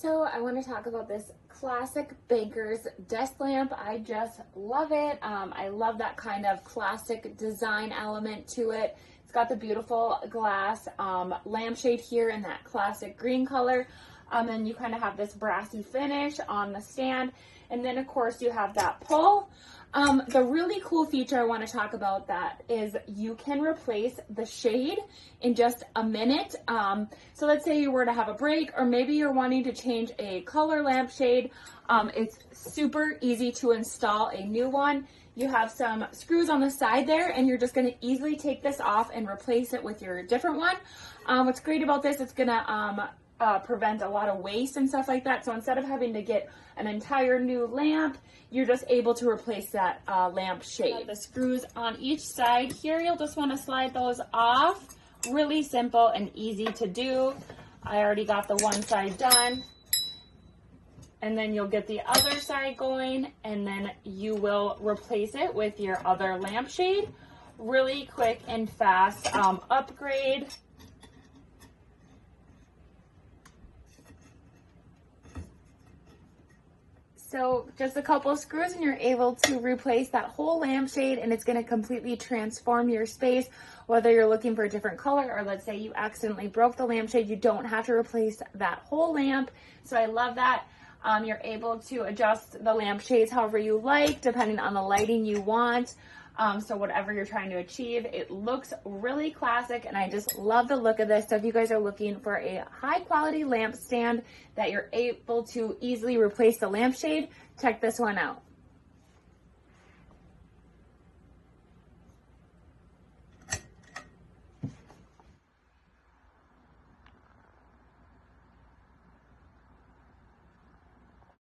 So I want to talk about this classic baker's desk lamp. I just love it. I love that kind of classic design element to it. It's got the beautiful glass lampshade here in that classic green color. And you kind of have this brassy finish on the stand. And then of course you have that pull. The really cool feature I want to talk about that is you can replace the shade in just a minute. So let's say you were to have a break, or maybe you're wanting to change a color lampshade. It's super easy to install a new one. You have some screws on the side there, and you're just going to easily take this off and replace it with your different one. What's great about this, it's going to prevent a lot of waste and stuff like that. So instead of having to get an entire new lamp, you're just able to replace that lamp shade. The screws on each side here, you'll just want to slide those off. Really simple and easy to do. I already got the one side done. And then you'll get the other side going, and then you will replace it with your other lampshade. Really quick and fast upgrade. So just a couple of screws and you're able to replace that whole lampshade, and it's going to completely transform your space. Whether you're looking for a different color, or let's say you accidentally broke the lampshade, you don't have to replace that whole lamp. So I love that. You're able to adjust the lampshades however you like, depending on the lighting you want. So whatever you're trying to achieve, it looks really classic, and I just love the look of this. So if you guys are looking for a high quality lamp stand that you're able to easily replace the lampshade, check this one out.